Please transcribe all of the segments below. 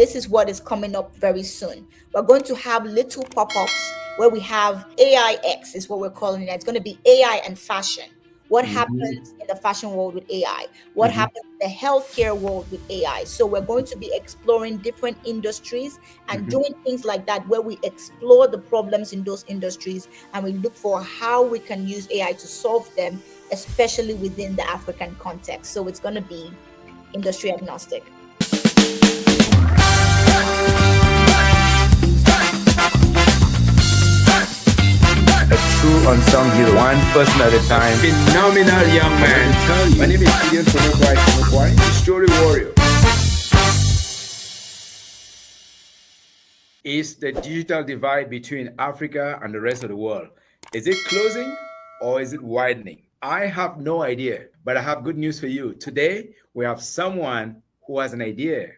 this is what is coming up very soon. We're going to have little pop-ups where we have AIX is what we're calling it. It's going to be AI and fashion. What happens in the fashion world with AI? What happens in the healthcare world with AI? So we're going to be exploring different industries and doing things like that, where we explore the problems in those industries and we look for how we can use AI to solve them, especially within the African context. So it's going to be industry agnostic. True unsung hero, one person at a time. Phenomenal young man. My name is Gideon For-mukwai, the story warrior. Is the digital divide between Africa and the rest of the world? Is it closing or is it widening? I have no idea, but I have good news for you. Today, we have someone who has an idea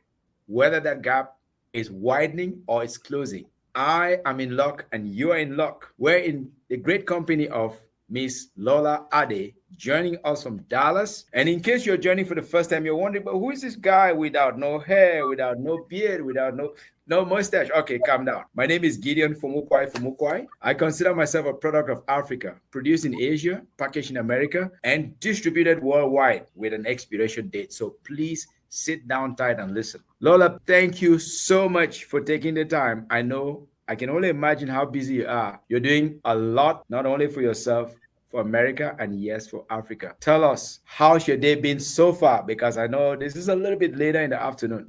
whether that gap is widening or it's closing. I am in luck and you are in luck. We're in the great company of Miss Lola Adey, joining us from Dallas. And in case you're joining for the first time, you're wondering, but who is this guy without no hair, without no beard, without no mustache? Okay, calm down. My name is Gideon For-mukwai. I consider myself a product of Africa, produced in Asia, packaged in America, and distributed worldwide with an expiration date. So please sit down tight and listen. Lola, thank you so much for taking the time. I can only imagine how busy you are. You're doing a lot, not only for yourself, for America, and yes, for Africa. Tell us, how's your day been so far? Because I know this is a little bit later in the afternoon.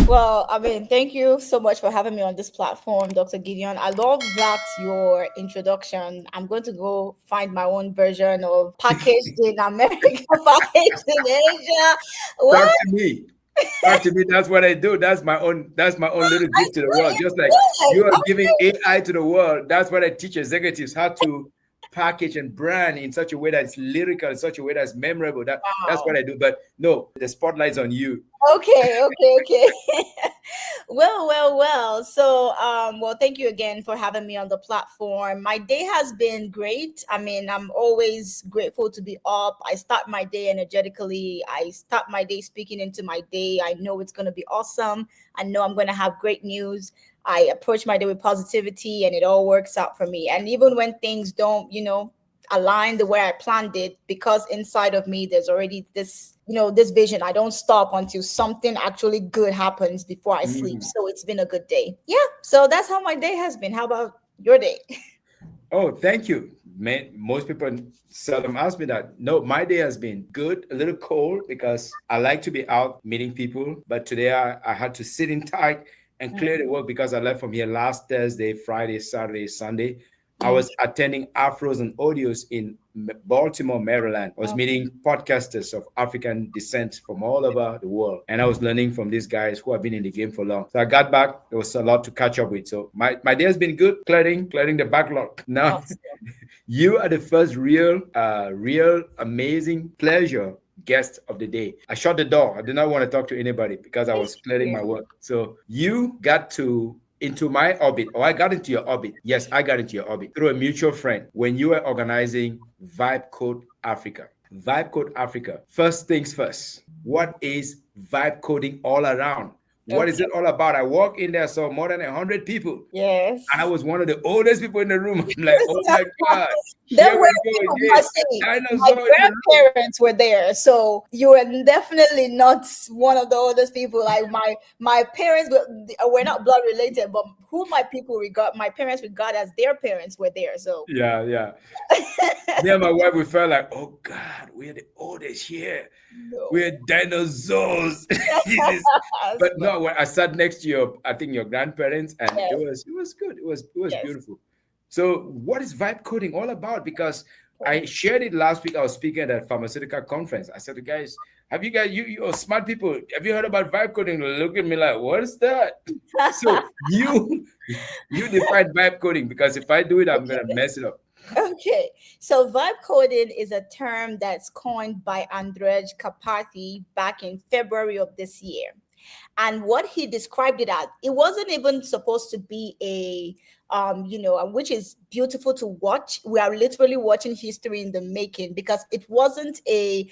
Well, I mean, thank you so much for having me on this platform, Dr. Gideon. I love that your introduction. I'm going to go find my own version of packaged in America, packaged in Asia. Talk What? to me. Talk to me. That's what I do. That's my own little I gift to the know world. you Just like you are giving AI to the world. That's what I teach executives how to package and brand in such a way that's lyrical, in such a way that's memorable. That's Wow. what I do. But no, the spotlight's on you. Okay. Well. So, well, thank you again for having me on the platform. My day has been great. I mean, I'm always grateful to be up. I start my day energetically. I start my day speaking into my day. I know it's going to be awesome. I know I'm going to have great news. I approach my day with positivity and it all works out for me. And even when things don't, align the way I planned it, because inside of me there's already this vision. I don't stop until something actually good happens before I sleep. Mm. So it's been a good day. Yeah. So that's how my day has been. How about your day? Oh, thank you. Man, most people seldom ask me that. No, my day has been good, a little cold because I like to be out meeting people. But today I had to sit in tight and clear the work because I left from here last Thursday, Friday, Saturday, Sunday. I was attending Afros and Audios in Baltimore, Maryland. I was meeting podcasters of African descent from all over the world. And I was learning from these guys who have been in the game for long. So I got back. There was a lot to catch up with. So my day has been good, clearing the backlog. Now, Awesome. you are the first real amazing pleasure guest of the day. I shut the door. I did not want to talk to anybody because I Thank was clearing my you. work. So you got to into my orbit, or I got into your orbit. Yes, I got into your orbit through a mutual friend when you were organizing Vibe Africa. Vibe Africa. First things first. What is vibe coding all around? What is Okay. it all about? I walked in there, saw more than 100 people. And I Yes. was one of the oldest people in the room. I'm like, oh my God, There here were we go people, again. I A say, my dinosaur in the room. grandparents were there, so you were definitely not one of the oldest people. Like my parents were not blood related, but who my parents regard as their parents were there. So Yeah. Me and my wife, we felt like, oh God, we're the oldest here. no. We're dinosaurs. But no, when I sat next to I think your grandparents, and Yes, it was good. It was yes. beautiful. So, what is vibe coding all about? Because I shared it last week. I was speaking at a pharmaceutical conference. I said to guys, "Have you guys, you are smart people, have you heard about vibe coding?" They look at me like, "What is that?" So you define vibe coding because if I do it, I'm gonna mess it up. Okay, so vibe coding is a term that's coined by Andrej Karpathy back in February of this year. And what he described it as, it wasn't even supposed to be a which is beautiful to watch. We are literally watching history in the making, because it wasn't a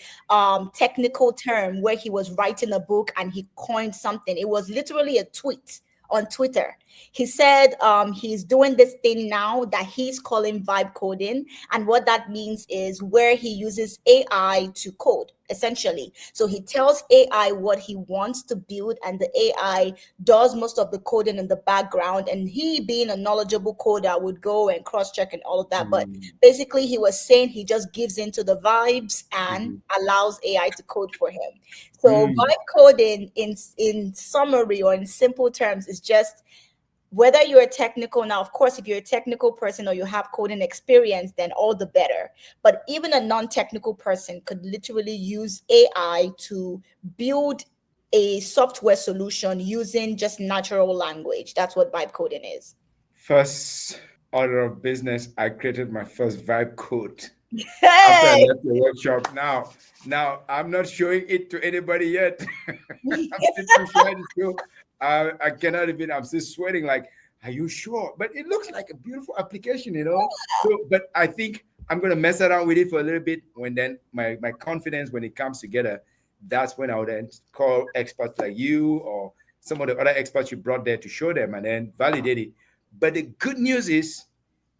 technical term where he was writing a book and he coined something. It was literally a tweet on Twitter. He said he's doing this thing now that he's calling vibe coding. And what that means is where he uses AI to code, essentially. So he tells AI what he wants to build, and the AI does most of the coding in the background. And he, being a knowledgeable coder, would go and cross check and all of that. But basically, he was saying he just gives into the vibes and allows AI to code for him. So vibe coding, in summary or in simple terms, is just whether you're technical. Now, of course, if you're a technical person or you have coding experience, then all the better. But even a non-technical person could literally use AI to build a software solution using just natural language. That's what vibe coding is. First order of business, I created my first vibe code after I Hey! left the workshop. Now I'm not showing it to anybody yet. I'm still too shy to show. I cannot even. I'm still sweating. Like, are you sure? But it looks like a beautiful application, you know. So, but I think I'm gonna mess around with it for a little bit. When then my confidence when it comes together, that's when I would then call experts like you or some of the other experts you brought there to show them and then validate it. But the good news is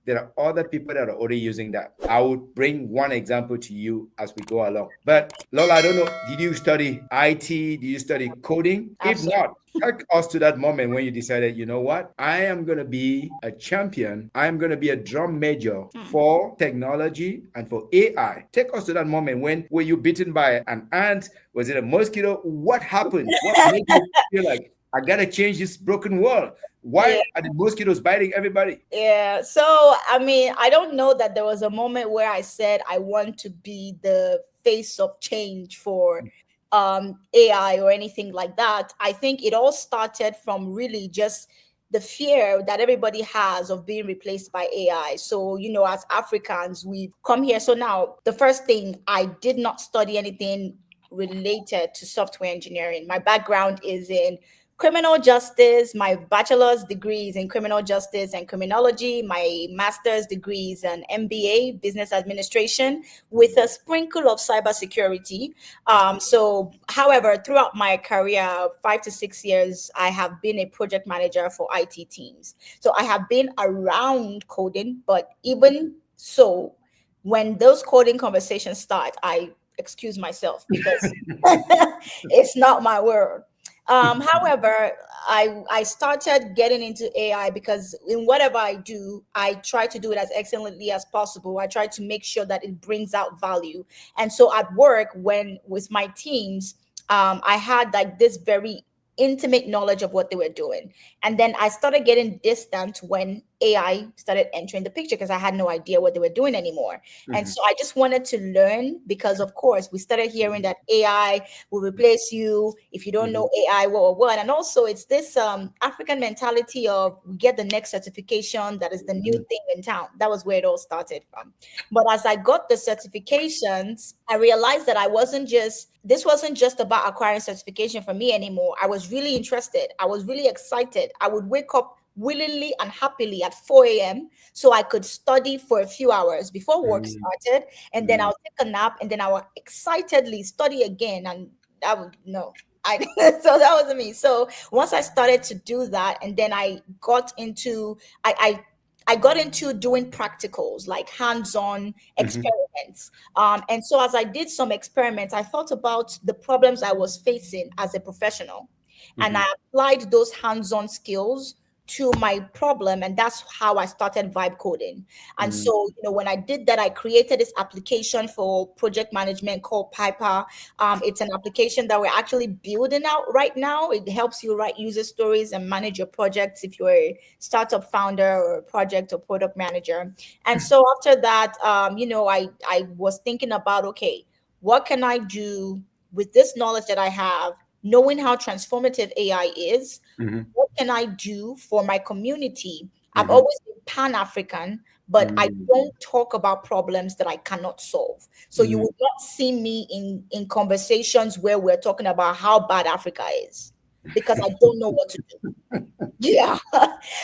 there are other people that are already using that. I would bring one example to you as we go along. But Lola, I don't know, did you study IT? Did you study coding? If Absolutely. not, take us to that moment when you decided, you know what? I am going to be a champion. I am going to be a drum major for technology and for AI. Take us to that moment when were you bitten by an ant? Was it a mosquito? What happened? What made you feel like I got to change this broken world? Yeah. Why are the mosquitoes biting everybody? Yeah. So, I mean, I don't know that there was a moment where I said I want to be the face of change for AI or anything like that. I think it all started from really just the fear that everybody has of being replaced by AI. So, as Africans, we've come here. So now, the first thing, I did not study anything related to software engineering. My background is in criminal justice. My bachelor's degree is in criminal justice and criminology. My master's degree is an MBA, business administration, with a sprinkle of cybersecurity. However, throughout my career, 5 to 6 years, I have been a project manager for IT teams. So I have been around coding, but even so, when those coding conversations start, I excuse myself because it's not my world. However, I started getting into AI because in whatever I do, I try to do it as excellently as possible. I try to make sure that it brings out value. And so at work, when with my teams, I had like this very intimate knowledge of what they were doing. And then I started getting distant when AI started entering the picture because I had no idea what they were doing anymore. And so I just wanted to learn because, of course, we started hearing that AI will replace you if you don't know AI, what. And also, it's this African mentality of we get the next certification that is the new thing in town. That was where it all started from. But as I got the certifications, I realized that this wasn't just about acquiring certification for me anymore. I was really interested. I was really excited. I would wake up willingly and happily at 4 a.m. so I could study for a few hours before work started. And then I'll take a nap and then I will excitedly study again. And that would, no. So that wasn't me. So once I started to do that, and then I got into, I got into doing practicals, like hands-on experiments. And so as I did some experiments, I thought about the problems I was facing as a professional, and I applied those hands-on skills to my problem, and that's how I started vibe coding. And so, when I did that, I created this application for project management called Piper. It's an application that we're actually building out right now. It helps you write user stories and manage your projects if you're a startup founder or a project or product manager. And so after that, I was thinking about, okay, what can I do with this knowledge that I have, knowing how transformative AI is? What can I do for my community? I've always been Pan-African, but I don't talk about problems that I cannot solve. So you will not see me in conversations where we're talking about how bad Africa is. because I don't know what to do. Yeah.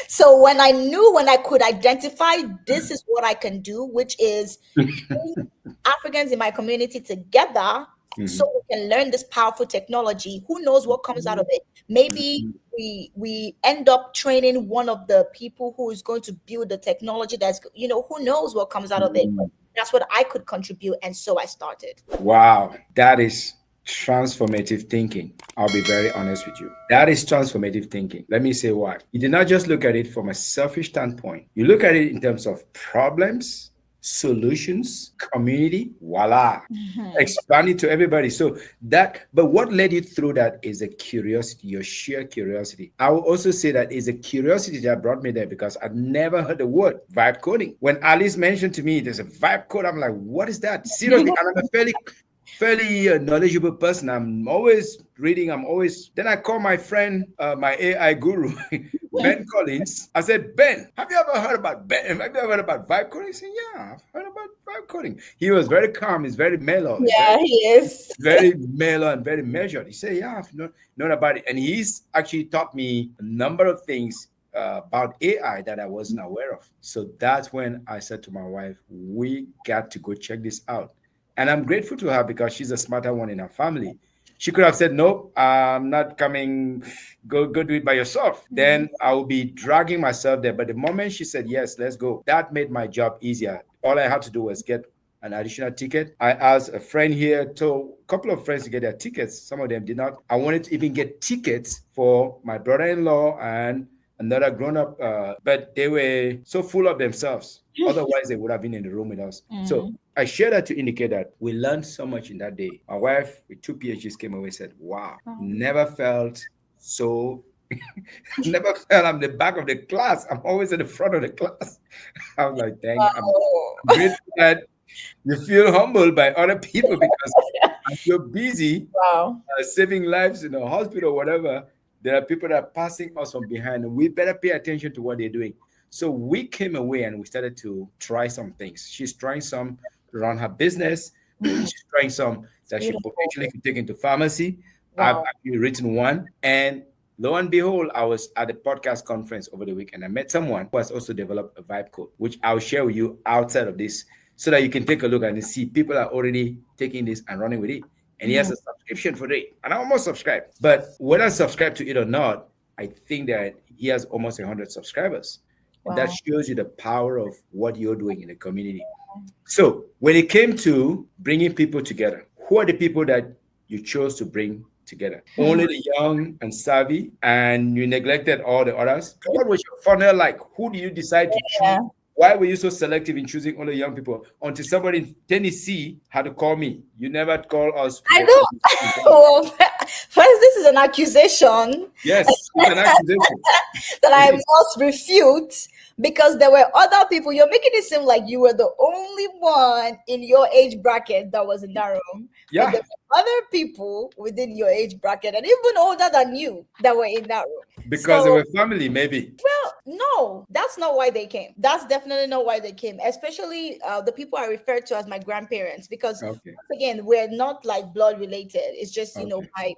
So when I could identify this is what I can do, which is bring Africans in my community together so we can learn this powerful technology. Who knows what comes out of it? Maybe we end up training one of the people who is going to build the technology that's, who knows what comes out of it. But that's what I could contribute. And so I started. Wow, that is transformative thinking. I'll be very honest with you. That is transformative thinking. Let me say why. You did not just look at it from a selfish standpoint. You look at it in terms of problems, solutions, community, voila. Expand it to everybody. But what led you through that is a curiosity, your sheer curiosity. I will also say that is a curiosity that brought me there because I'd never heard the word vibe coding. When Alice mentioned to me there's a vibe code, I'm like, what is that? Seriously, and I'm a fairly knowledgeable person. I'm always reading. Then I call my friend, my AI guru, Ben Collins. I said, Ben, have you ever heard about vibe coding? He said, yeah, I've heard about vibe coding. He was very calm. He's very mellow. Yeah, he is. Very mellow and very measured. He said, yeah, I've known about it. And he's actually taught me a number of things about AI that I wasn't aware of. So that's when I said to my wife, we got to go check this out. And I'm grateful to her because she's a smarter one in her family. She could have said, nope, I'm not coming. Go do it by yourself. Then I will be dragging myself there. But the moment she said, yes, let's go, that made my job easier. All I had to do was get an additional ticket. I asked a friend here, told a couple of friends to get their tickets. Some of them did not. I wanted to even get tickets for my brother-in-law and another grown-up, but they were so full of themselves. Otherwise, they would have been in the room with us. So I share that to indicate that we learned so much in that day. My wife with 2 PhDs came away and said, wow, never felt so, never felt I'm the back of the class. I'm always at the front of the class. I was like, dang, I'm grateful that you feel humbled by other people because if you're busy saving lives in a hospital or whatever, there are people that are passing us from behind, and we better pay attention to what they're doing. So we came away and we started to try some things. She's trying some to run her business. She's trying some that she potentially could take into pharmacy. I've actually written one. And lo and behold, I was at a podcast conference over the week and I met someone who has also developed a vibe code, which I'll share with you outside of this so that you can take a look and see people are already taking this and running with it. And he has a subscription for it. And I almost subscribed. But whether I subscribe to it or not, I think that he has almost 100 subscribers. Wow. That shows you the power of what you're doing in the community. So when it came to bringing people together, who are the people that you chose to bring together? Only the young and savvy, and you neglected all the others? What was your funnel like? Who do you decide to choose? Why were you so selective in choosing only young people? Until somebody in Tennessee had to call me. You never call us. I don't. Well, first, this is an accusation. Yes, it's an accusation. That I must refute, because there were other people. You're making it seem like you were the only one in your age bracket that was in that room. Yeah. But there were other people within your age bracket and even older than you that were in that room. Because they were family, maybe. Well, no, that's not why they came. That's definitely not why they came. Especially the people I refer to as my grandparents, because once again, we're not like blood related. It's just,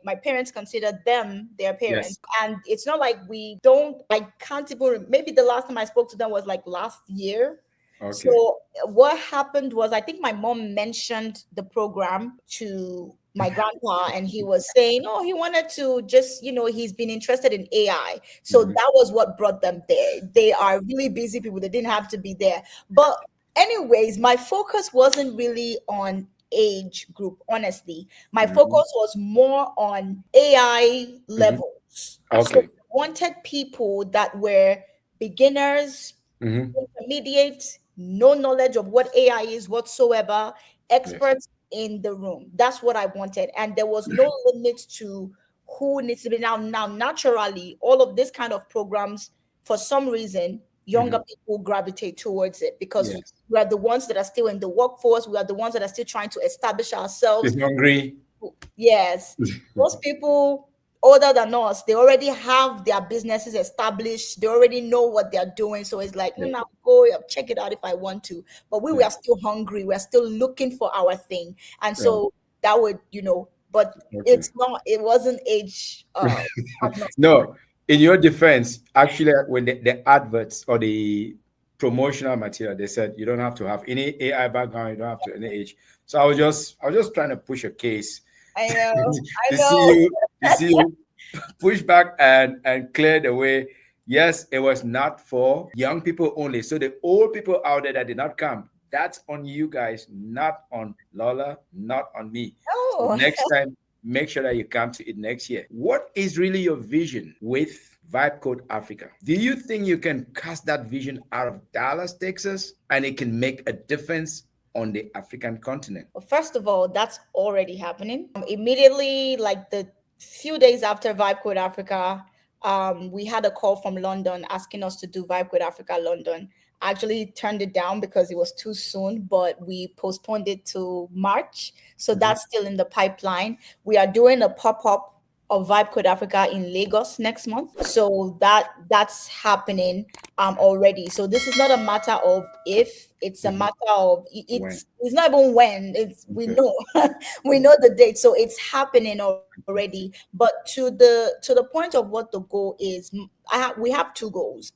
my parents consider them their parents. Yes. And it's not like I can't even, maybe the last time I spoke to them was like last year. Okay. So what happened was, I think my mom mentioned the program to my grandpa, and he was saying, he wanted to just, he's been interested in AI. So that was what brought them there. They are really busy people. They didn't have to be there. But anyways, my focus wasn't really on age group, honestly. My focus was more on AI levels. Okay. So I wanted people that were beginners, intermediate, no knowledge of what AI is whatsoever, experts in the room. That's what I wanted. And there was no limit to who needs to be now. Naturally, all of this kind of programs, for some reason, younger people gravitate towards it because we are the ones that are still in the workforce. We are the ones that are still trying to establish ourselves. Hungry. Yes. Most people older than us, they already have their businesses established. They already know what they're doing. So it's like, no, go check it out if I want to. But we were still hungry. We're still looking for our thing. And so that would, but Okay. it wasn't age agnostic. No, in your defense, actually, when the adverts or the promotional material, they said you don't have to have any AI background, you don't have to any age. So I was just trying to push a case I know, I to see know. you to see you push back and clear the way. Yes, it was not for young people only. So the old people out there that did not come, that's on you guys, not on Lola, not on me. So Oh, next time, make sure that you come to it next year. What is really your vision with Vibe Code Africa? Do you think you can cast that vision out of Dallas, Texas, and it can make a difference on the African continent? well, first of all, that's already happening. Immediately, like the few days after Vibe Code Africa, we had a call from London asking us to do Vibe Code Africa London. I actually turned it down because it was too soon, but we postponed it to March. So Mhm. that's still in the pipeline. We are doing a pop-up of Vibe Code Africa in Lagos next month. So that's happening already. So this is not a matter of if, it's a Mhm. matter of When? it's not even when, it's we Okay. know we know the date. So it's happening already. But to the point of what the goal is, we have two goals.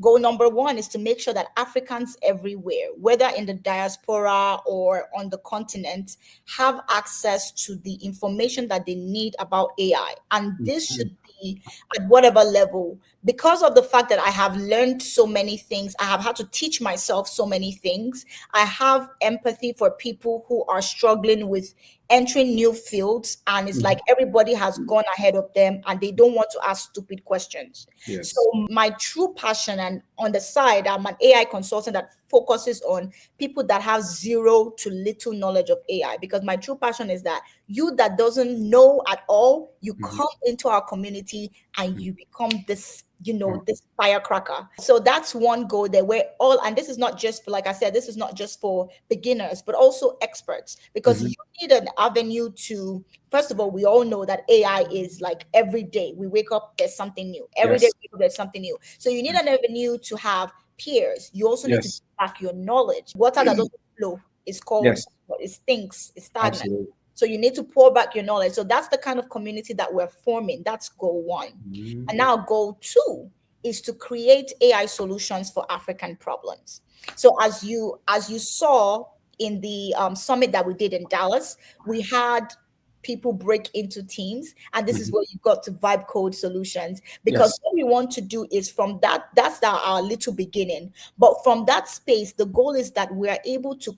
Goal number one is to make sure that Africans everywhere, whether in the diaspora or on the continent, have access to the information that they need about AI. And this Mhm. should be at whatever level. Because of the fact that I have learned so many things, I have had to teach myself so many things. I have empathy for people who are struggling with entering new fields, and it's like Mhm. everybody has gone ahead of them and they don't want to ask stupid questions. So Yes. my true passion, and on the side, I'm an AI consultant that focuses on people that have zero to little knowledge of AI, because my true passion is that you that doesn't know at all, you Mhm. come into our community and Mhm. you become this, you know, Oh, this firecracker. So that's one goal there, where all, and this is not just for, like I said, this is not just for beginners but also experts, because mhm. you need an avenue to, first of all, we all know that AI is like every day we wake up, there's something new. Every day Yes. we wake up, there's something new. So you need an avenue to have peers. You also need to Yes. back your knowledge. Water that doesn't flow is called, Yes. it stinks, it's stagnant. Absolutely. So you need to pour back your knowledge. So that's the kind of community that we're forming. That's goal one. Mhm. And now goal two is to create AI solutions for African problems. So as you saw in the summit that we did in Dallas, we had people break into teams, and this is Mhm. where you got to vibe code solutions, because Yes. what we want to do is, from that's our little beginning, but from that space, the goal is that we're able to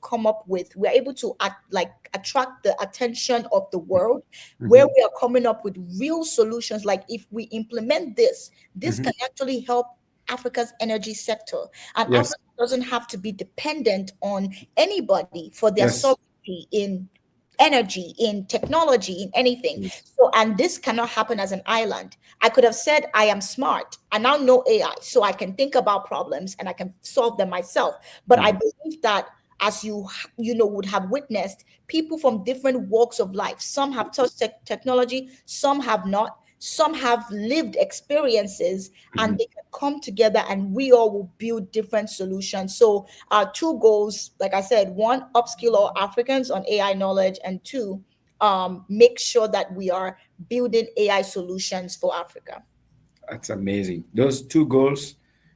attract the attention of the world, where Mhm. we are coming up with real solutions. Like, if we implement this Mhm. can actually help Africa's energy sector, and Yes. Africa doesn't have to be dependent on anybody for their Yes. sovereignty in energy, in technology, in anything. Yes. So, and this cannot happen as an island. I could have said I am smart. I now know AI, so I can think about problems and I can solve them myself. But I Mhm. believe that, as would have witnessed, people from different walks of life. Some have touched technology, some have not. Some have lived experiences, and Mhm. they can come together, and we all will build different solutions. So our two goals, like I said, one, upskill all Africans on AI knowledge, and two, make sure that we are building AI solutions for Africa. That's amazing. Those two goals,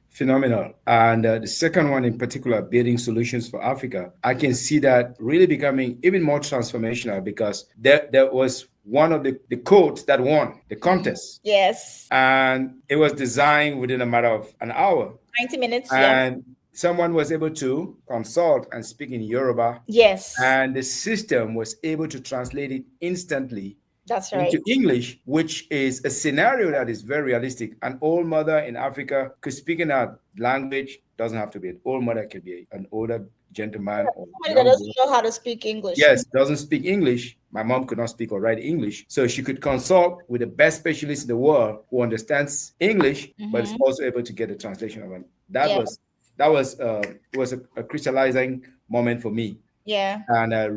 phenomenal. And the second one in particular, building solutions for Africa, I can see that really becoming even more transformational, because there was one of the codes that won the contest, Yes. and it was designed within a matter of an hour. 90 minutes. Yep. And someone was able to consult and speak in Yoruba, Yes. and the system was able to translate it instantly That's right. into English, which is a scenario that is very realistic. An old mother in Africa could speak in a language, doesn't have to be an old mother, could be an older gentleman or Somebody that young doesn't girl. know how to speak English. Yes, doesn't speak English. My mom could not speak or write English. So she could consult with the best specialist in the world who understands English, but is Mm-hmm. also able to get a translation of it. That Yeah. was that was it was a crystallizing moment for me, Yeah. and I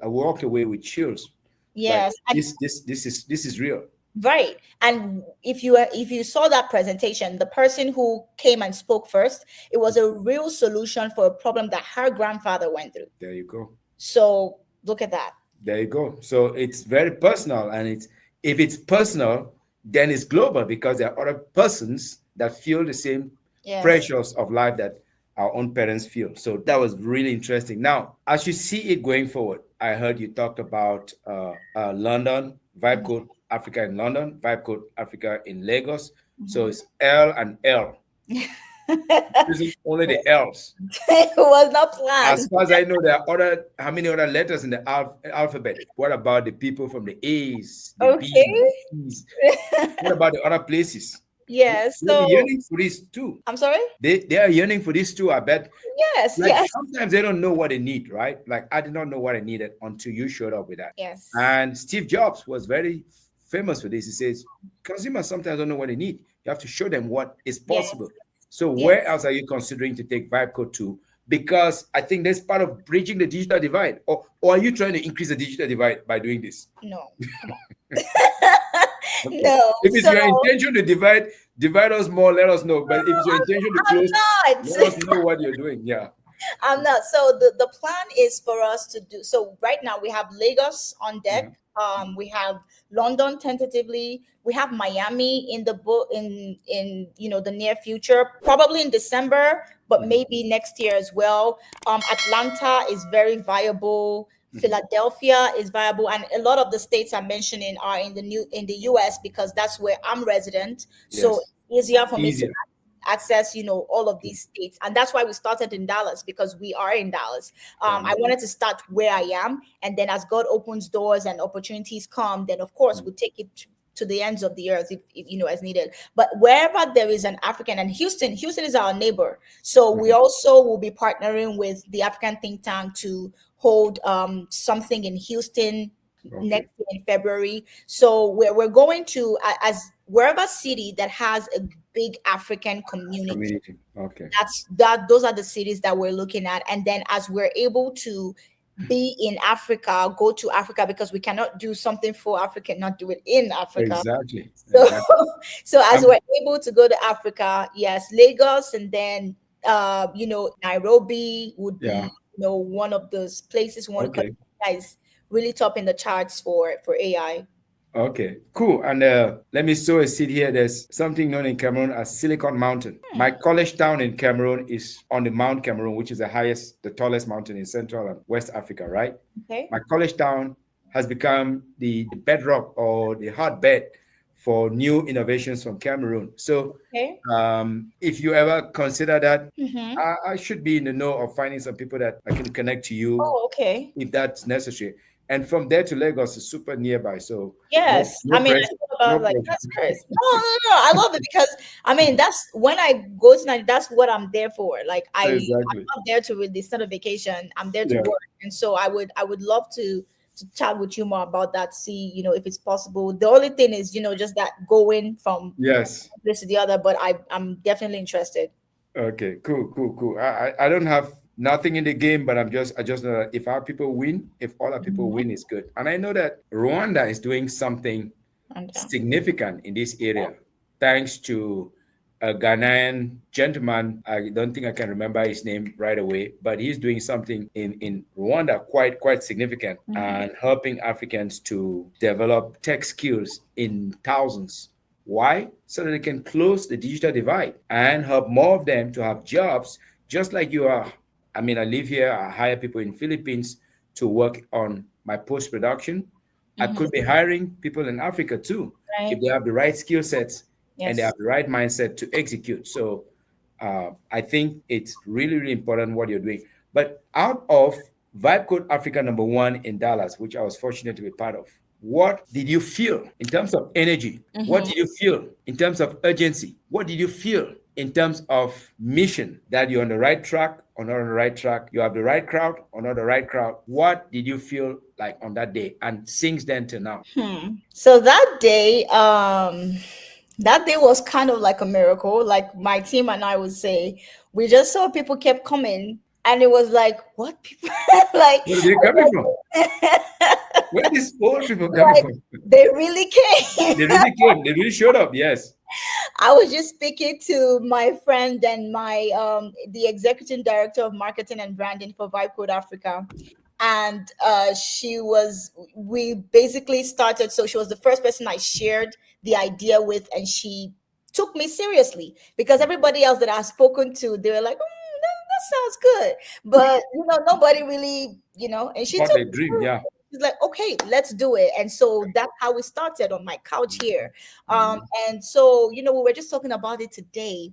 walked away with chills. Like, Yes. And this is real. right. And if you saw that presentation, the person who came and spoke first, it was a real solution for a problem that her grandfather went through. There you go. So look at that. There you go. So it's very personal, and if it's personal, then it's global because there are other persons that feel the same Yes. pressures of life that our own parents feel. So that was really interesting. Now, as you see it going forward, I heard you talked about London, Vibe Mhm. Code Africa in London, Vibe Code Africa in Lagos. So Mhm. it's L and L. Using only the L's. It was not As planned. far as I know, there are how many other letters in the alphabet? What about the people from the A's, the B's, Okay. the C's? What about the other places? Yes. They'll be So yearning for this too. I'm sorry. They are yearning for this too, I bet. Yes. Like Yes. sometimes they don't know what they need, right? Like I did not know what I needed until you showed up with that. Yes. And Steve Jobs was very famous for this. He says, consumers sometimes don't know what they need. You have to show them what is Yes. possible. So where Yes. else are you considering to take Vibe Code to? Because I think that's part of bridging the digital divide. Or are you trying to increase the digital divide by doing this? No. Come on. Okay. No. If it's So your intention to divide us more, let us know. But if it's your intention to I'm close, let us not. know what you're doing. Yeah. I'm not. So the plan is for us to do. So right now we have Lagos on deck. Mhm. We have London tentatively. We have Miami in the book in the near future, probably in December, but Mhm. maybe next year as well. Atlanta is very viable. Mhm. Philadelphia is viable, and a lot of the states I'm mentioning are in the U.S. because that's where I'm resident. So Yes. easier for me to Easier. access all of these states, and that's why we started in Dallas, because we are in Dallas. I Um, wanted to start where I am, and then as God opens doors and opportunities come, then of course we'll take it to the ends of the earth if as needed. But wherever there is an African, and Houston is our neighbor, so we mhm. also will be partnering with the African think tank to hold something in Houston Okay. next year in February. So we're going to as wherever city that has a big African community. Community. Okay. Those are the cities that we're looking at. And then as we're able to be in Africa, go to Africa, because we cannot do something for Africa and not do it in Africa. Exactly. So Exactly. so as Um, we're able to go to Africa, yes, Lagos, and then Nairobi would yeah. be one of those places we want to, because Okay. guys really top in the charts for AI. Okay, cool. And let me sow a seed here. There's something known in Cameroon as Silicon Mountain. My Hmm. college town in Cameroon is on the Mount Cameroon, which is the tallest mountain in Central and West Africa, right? Okay. My college town has become the bedrock or the hotbed for new innovations from Cameroon. So Okay. if you ever consider that, Mm-hmm. I should be in the know of finding some people that I can connect to you Oh, okay. if that's necessary. And from there to Lagos is super nearby, so Yes, no I mean, I pressure, thought no about like pressure. that's crazy. No, no, no, no. I love it because I mean that's when I go to Nigeria, that's what I'm there for. Like I'm Exactly. not there to really, it's not a vacation. I'm there to Yeah. work, and so I would love to chat with you more about that. See, if it's possible. The only thing is, just that going from Yes. one place to the other. But I'm definitely interested. Okay. Cool. Cool. Cool. I don't have nothing in the game, but I just know that if our people win, if all our people Mhm. win, it's good. And I know that Rwanda is doing something And significant in this area, thanks to a Ghanaian gentleman. I don't think I can remember his name right away, but he's doing something in Rwanda quite significant Mhm. and helping Africans to develop tech skills in thousands. Why? So that they can close the digital divide and help more of them to have jobs, just like you are. I mean, I live here, I hire people in Philippines to work on my post production. I Mhm. could be hiring people in Africa too if Right. they have the right skill sets and they Yes. have the right mindset to execute. So I think it's really important what you're doing. But out of Vibe Code Africa #1 in Dallas, which I was fortunate to be part of, what did you feel in terms of energy? What Mhm. did you feel in terms of urgency? What did you feel in terms of mission, that you're on the right track or not on the right track? You have the right crowd or not the right crowd? What did you feel like on that day? And since then to now. So that day was kind of like a miracle. Like my team and I would say, we just saw people kept coming, and it was like, what people like, Where are they coming from? Where are these old people coming like from? they really came. They really came. They really showed up. Yes. I was just speaking to my friend and my the executive director of marketing and branding for VibeCode Africa. and we basically started. So she was the first person I shared the idea with, and she took me seriously, because everybody else that I've spoken to, they were like, that sounds good, but nobody really, and she What took a me dream, seriously. yeah. She's like, okay, let's do it. And so that's how we started on my couch here. And so, we were just talking about it today,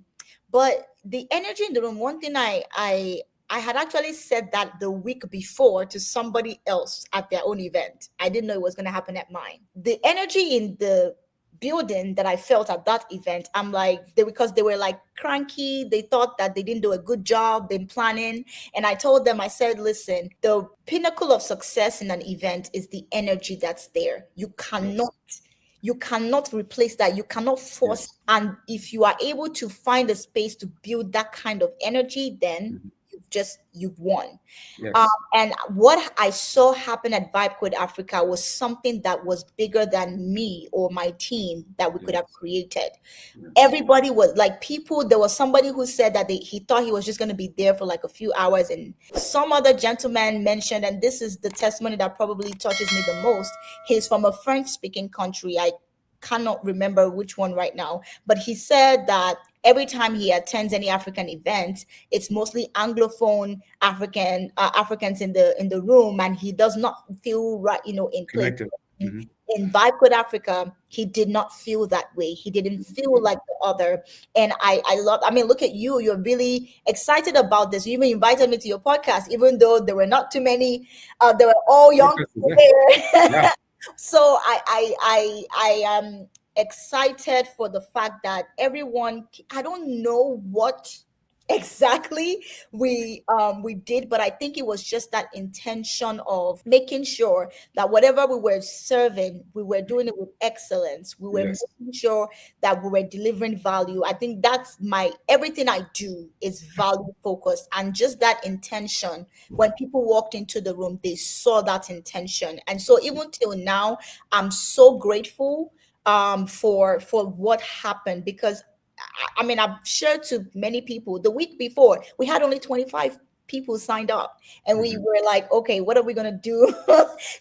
but the energy in the room, one thing I had actually said that the week before to somebody else at their own event. I didn't know it was going to happen at mine. The energy in the building that I felt at that event, I'm like, because they were like cranky, they thought that they didn't do a good job in planning. And I told them, I said, listen, the pinnacle of success in an event is the energy that's there. You cannot replace that. You cannot force. Yes. And if you are able to find a space to build that kind of energy, then you've won. Yes. And what I saw happen at VibeCode Africa was something that was bigger than me or my team that we could have created. Everybody was like, there was somebody who said that he thought he was just going to be there for like a few hours. And some other gentleman mentioned, and this is the testimony that probably touches me the most. He's from a French speaking country. I cannot remember which one right now, but he said that every time he attends any African event, it's mostly Anglophone Africans in the room, and he does not feel right, in place. In VibeCode Africa, he did not feel that way. He didn't feel like the other. And I mean, look at you. You're really excited about this. You even invited me to your podcast, even though there were not too many. They were all young people there. So I am excited for the fact that everyone, I don't know what exactly we did, but I think it was just that intention of making sure that whatever we were serving, we were doing it with excellence. We were making sure that we were delivering value. I think that's everything I do is value focused, and just that intention. When people walked into the room, they saw that intention. And so even till now, I'm so grateful for what happened, because I mean, I've shared to many people. The week before, we had only 25 people signed up, and we were like, okay, what are we gonna do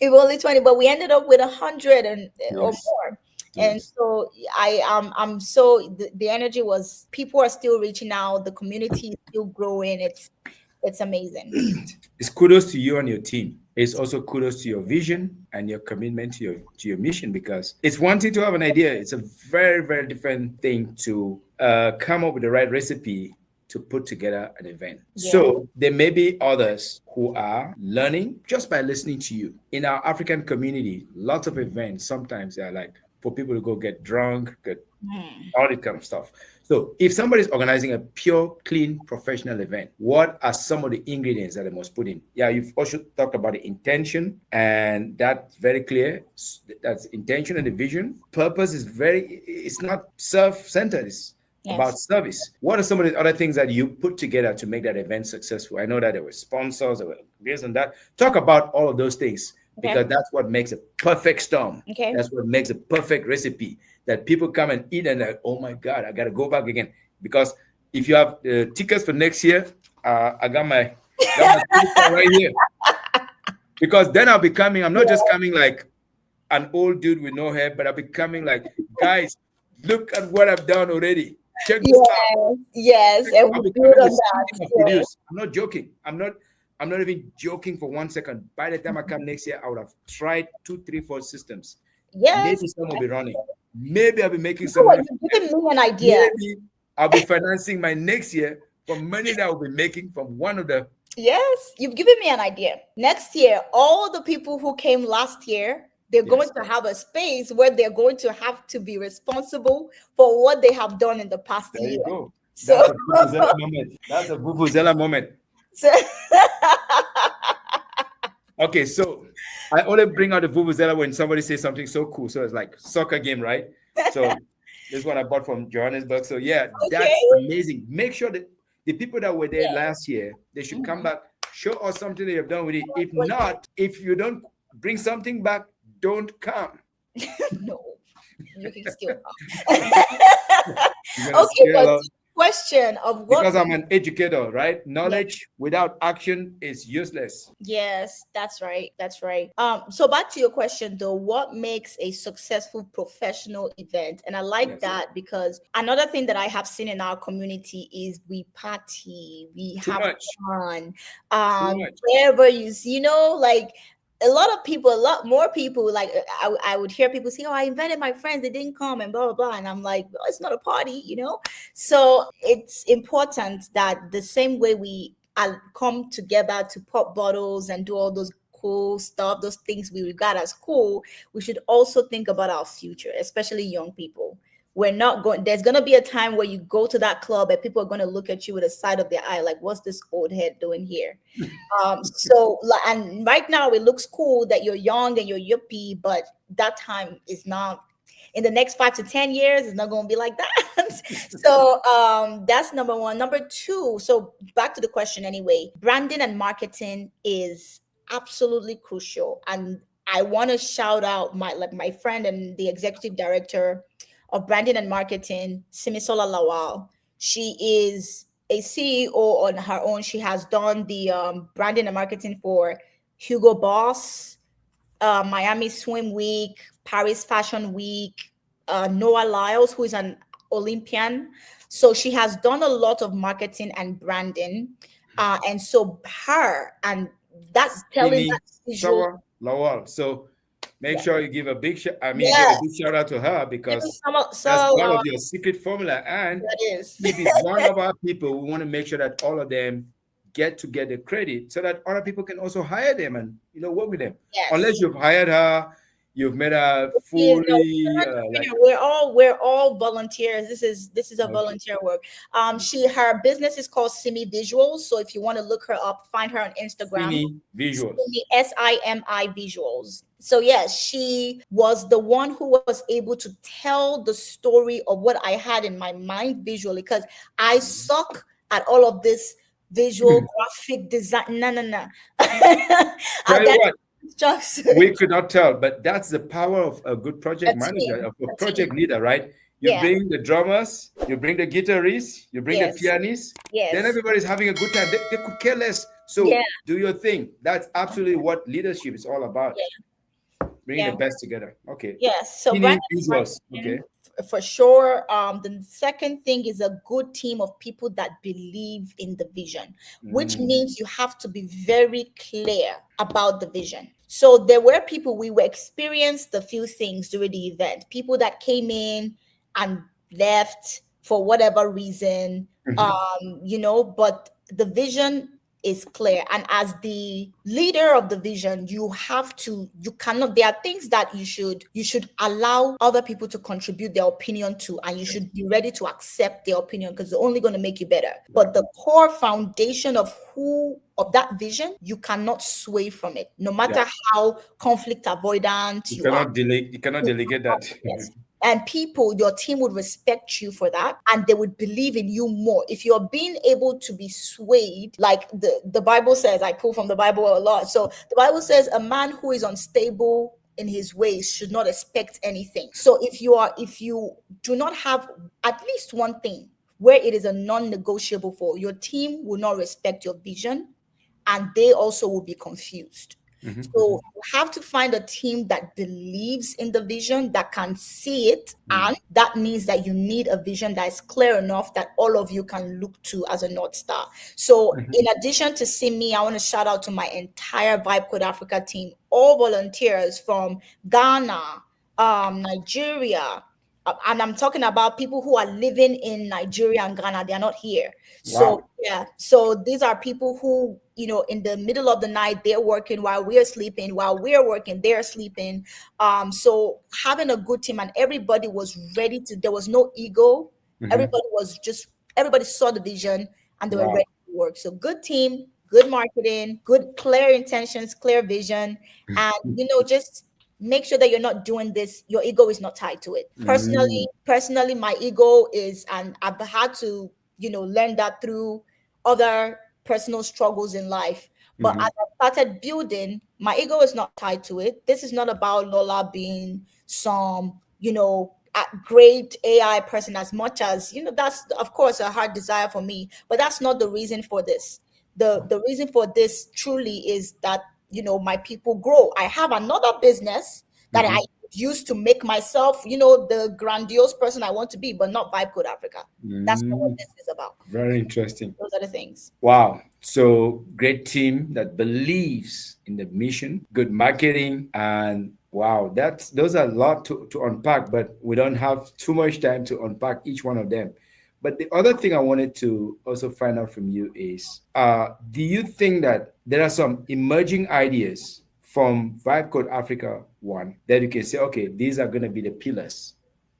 if only 20? But we ended up with 100 or more. And so I'm so the energy was, people are still reaching out, the community is still growing. It's amazing. It's kudos to you and your team. It's also kudos to your vision and your commitment to your mission, because it's one thing to have an idea. It's a very, very different thing to come up with the right recipe to put together an event. So there may be others who are learning just by listening to you. In our African community, lots of events, sometimes they're like for people to go get drunk, get all that kind of stuff. So if somebody's organizing a pure, clean, professional event, what are some of the ingredients that they must put in? Yeah, you've also talked about the intention, and that's very clear. That's intention and the vision. Purpose is it's not self-centered. It's about service. What are some of the other things that you put together to make that event successful? I know that there were sponsors, there were this and that. Talk about all of those things, because that's what makes a perfect storm. That's what makes a perfect recipe, that people come and eat and like, oh my God, I got to go back again. Because if you have tickets for next year, I got my ticket right here. Because then I'll be coming, I'm not just coming like an old dude with no hair, but I'll be coming like, guys, look at what I've done already. Check this out. Yes, and we build on that. I'm not joking. I'm not even joking for 1 second. By the time I come next year, I would have tried 2, 3, 4 systems. Maybe some will be running. Maybe I'll be making some money. You're giving me an idea. Maybe I'll be financing my next year from money that I'll be making from one of the. Yes, you've given me an idea. Next year, all the people who came last year, they're going to have a space where they're going to have to be responsible for what they have done in the past year. There you go. So That's a vuvuzela moment. So okay, so I only bring out the vuvuzela when somebody says something so cool. So it's like soccer game, right? So this one I bought from Johannesburg. So that's amazing. Make sure that the people that were there last year, they should come back, show us something they have done with it. If not, if you don't bring something back, don't come. No, you can still come. Okay, but question of what. Because I'm an educator, right? Knowledge without action is useless. Yes, that's right. That's right. So back to your question though, what makes a successful professional event? And I like Yes. that because another thing that I have seen in our community is we party, we Too have much. fun. Too much. Wherever you see, like a lot of people, a lot more people, like I would hear people say, "Oh, I invited my friends, they didn't come," and blah blah blah. And I'm like, well, it's not a party. So it's important that the same way we come together to pop bottles and do all those cool stuff, those things we regard as cool, we should also think about our future, especially young people. We're not going, there's going to be a time where you go to that club and people are going to look at you with a side of their eye, like, what's this old head doing here? And right now it looks cool that you're young and you're yuppie, but that time is not. In the next 5 to 10 years, it's not going to be like that. So that's number one. Number two, so back to the question anyway, branding and marketing is absolutely crucial. And I want to shout out my friend and the executive director of branding and marketing, Simisola Lawal. She is a CEO on her own. She has done the branding and marketing for Hugo Boss, Miami Swim Week, Paris Fashion Week, Noah Lyles, who is an Olympian. So she has done a lot of marketing and branding. And so her and that telling that Simi visual. Sawa Lawal. So make Yeah. sure you give a big give a Yes. big shout out to her Give me because some that's so part of your secret formula. And that is. if it's one of our people, we want to make sure that all of them get to get the credit so that other people can also hire them and work with them. Yes. Unless you've hired her, you've made her Yes, no, fully like we're all volunteers. This is a okay. volunteer work. Her business is called Simi Visuals. So if you want to look her up, find her on Instagram. Cine visuals. Simi, Simi Visuals. So yes, she was the one who was able to tell the story of what I had in my mind visually because I suck at all of this visual graphic design. No, no, no. Tell you what, Just we could not tell, but that's the power of a good a project manager, team. of a A team. project leader, right? You Yeah. bring the drummers, you bring the guitarists, you bring the Yes. pianists, then Yes. everybody's having a good time. They could care less. So Yeah. do your thing. That's absolutely what leadership is all about. Bringing Yeah. the best together. Okay. Yes. So Cine brand visuals. Okay. marketing, for sure. The second thing is a good team of people that believe in the vision, which Mm. means you have to be very clear about the vision. So there were people we were experienced a few things during the event. People that came in and left for whatever reason, but the vision is clear, and as the leader of the vision you cannot, there are things that you should allow other people to contribute their opinion to, and you should be ready to accept their opinion because they're only going to make you better. But the core foundation of that vision, you cannot sway from it, no matter how conflict avoidant You you are. cannot delay. You cannot delegate that. Yes. And your team would respect you for that, and they would believe in you more. If you're being able to be swayed, like the Bible says, I pull from the Bible a lot. So the Bible says a man who is unstable in his ways should not expect anything. So if you do not have at least one thing where it is a non-negotiable for your team, will not respect your vision, and they also will be confused. So you have to find a team that believes in the vision, that can see it. And that means that you need a vision that is clear enough that all of you can look to as a North Star. So in addition to Simi, I want to shout out to my entire VibeCodeAfrica team, all volunteers from Ghana, Nigeria, and I'm talking about people who are living in Nigeria and Ghana. They are not here. So Wow. yeah, so these are people who, in the middle of the night, they're working while we're sleeping, while we're working, they're sleeping. So having a good team, and everybody was ready to, there was no ego. Everybody saw the vision and they were Wow. ready to work. So good team, good marketing, good, clear intentions, clear vision, and, just make sure that you're not doing this, your ego is not tied to it. Personally, my ego is, and I've had to, learn that through other personal struggles in life. But as I started building, my ego is not tied to it. This is not about Lola being some, a great AI person as much as, that's of course a hard desire for me, but that's not the reason for this. The reason for this truly is that, my people grow. I have another business that I use to make myself, the grandiose person I want to be, but not Vibe Code Africa. That's not what this is about. Very interesting. Those are the things. Wow. So great team that believes in the mission, good marketing, and wow, those are a lot to unpack, but we don't have too much time to unpack each one of them. But the other thing I wanted to also find out from you is, do you think that there are some emerging ideas from Vibe Code Africa one that you can say, okay, these are going to be the pillars?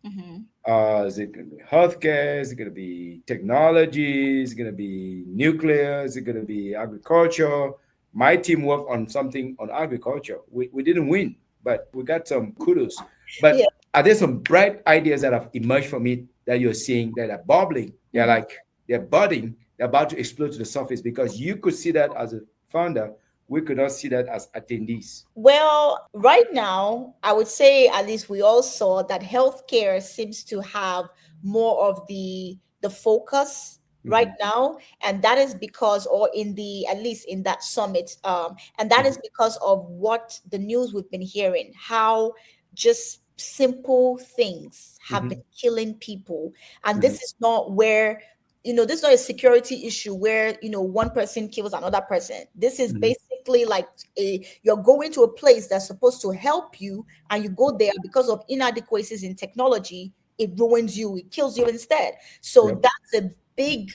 Is it going to be healthcare? Is it going to be technology? Is it going to be nuclear? Is it going to be agriculture? My team worked on something on agriculture. We didn't win, but we got some kudos. But are there some bright ideas that have emerged from it that you're seeing that are bubbling? They're budding, they're about to explode to the surface, because you could see that as a founder. We could not see that as attendees. Well, right now, I would say at least we all saw that healthcare seems to have more of the focus right now, and that is because, or at least in that summit, and that is because of what the news we've been hearing, how just simple things have been killing people, and this is not where, this is not a security issue where, one person kills another person. This is basically like you're going to a place that's supposed to help you, and you go there because of inadequacies in technology. It ruins you. It kills you instead. So that's a big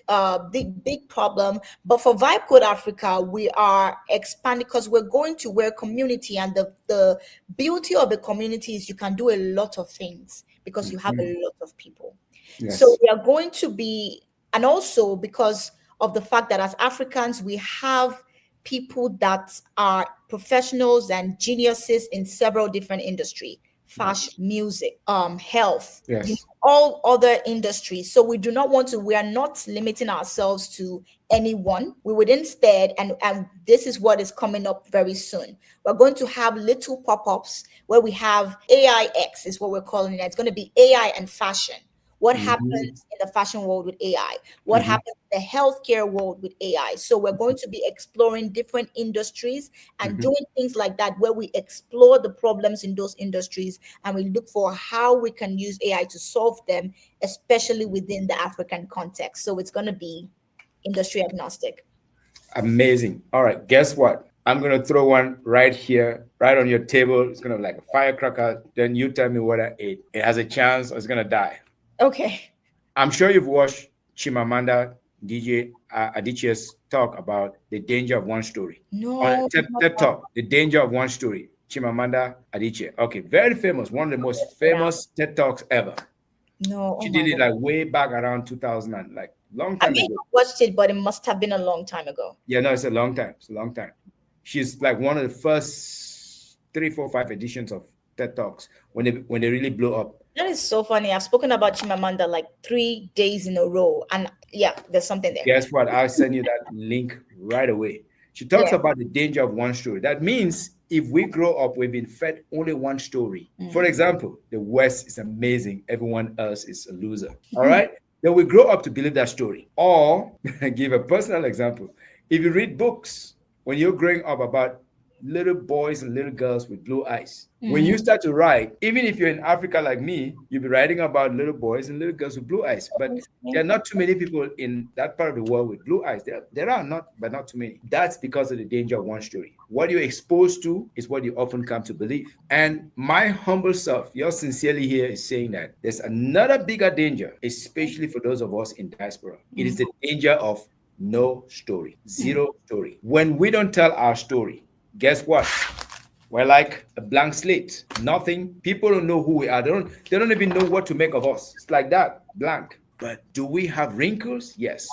problem. But for Vibe Code Africa, we are expanding because we're going to where community, and the beauty of the community is you can do a lot of things because you have a lot of people. So we are going to be, and also because of the fact that as Africans, we have people that are professionals and geniuses in several different industries: fashion, music, health, all other industries. So we are not limiting ourselves to anyone. We would instead, and this is what is coming up very soon. We're going to have little pop-ups where we have AIX is what we're calling it. It's going to be AI and fashion. What happens in the fashion world with AI? What happens in the healthcare world with AI? So we're going to be exploring different industries and doing things like that, where we explore the problems in those industries and we look for how we can use AI to solve them, especially within the African context. So it's going to be industry agnostic. Amazing. All right, guess what? I'm going to throw one right here, right on your table. It's going to be like a firecracker. Then you tell me what I ate. It has a chance or it's going to die. Okay. I'm sure you've watched Chimamanda Adichie's talk about the danger of one story. No. On TED Talk, the danger of one story. Chimamanda Adichie. Okay, very famous. One of the most famous TED Talks ever. No. She did it like way back around 2000 and like long time ago. I watched it, but it must have been a long time ago. Yeah, no, it's a long time. It's a long time. She's like one of the first 3, 4, 5 editions of TED Talks when they really blew up. That is so funny. I've spoken about Chimamanda like 3 days in a row. And yeah, there's something there. Guess what? I'll send you that link right away. She talks about the danger of one story. That means if we grow up, we've been fed only one story. For example, the West is amazing. Everyone else is a loser. All right? Then we grow up to believe that story. Or, give a personal example. If you read books when you're growing up about little boys and little girls with blue eyes. When you start to write, even if you're in Africa like me, you'll be writing about little boys and little girls with blue eyes. But there are not too many people in that part of the world with blue eyes. There are not, but not too many. That's because of the danger of one story. What you're exposed to is what you often come to believe. And my humble self, yours sincerely here, is saying that there's another bigger danger, especially for those of us in diaspora. It is the danger of no story, zero story. When we don't tell our story, guess what? We're like a blank slate. Nothing. People don't know who we are. They don't even know what to make of us. It's like that, blank. But do we have wrinkles? Yes.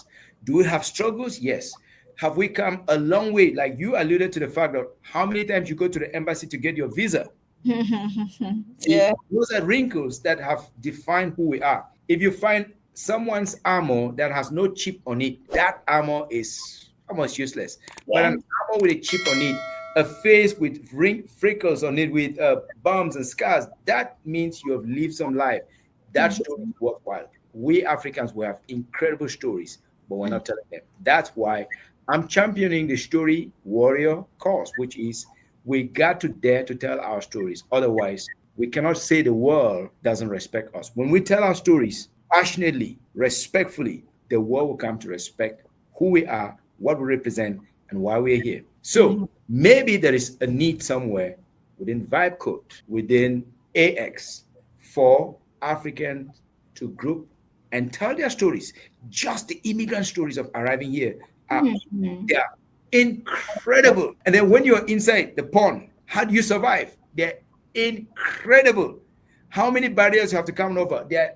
Do we have struggles? Yes. Have we come a long way? Like you alluded to the fact that how many times you go to the embassy to get your visa? Yeah. Those are wrinkles that have defined who we are. If you find someone's armor that has no chip on it, that armor is almost useless. But an armor with a chip on it, a face with freckles on it, with bumps and scars, that means you have lived some life. That story is worthwhile. We Africans, we have incredible stories, but we're not telling them. That's why I'm championing the story warrior cause, which is we got to dare to tell our stories. Otherwise, we cannot say the world doesn't respect us. When we tell our stories passionately, respectfully, the world will come to respect who we are, what we represent, and why we're here. So maybe there is a need somewhere within Vibe Code, within AX, for Africans to group and tell their stories. Just the immigrant stories of arriving here are they are incredible. And then when you're inside the pond, how do you survive? They're incredible. How many barriers you have to come over? They're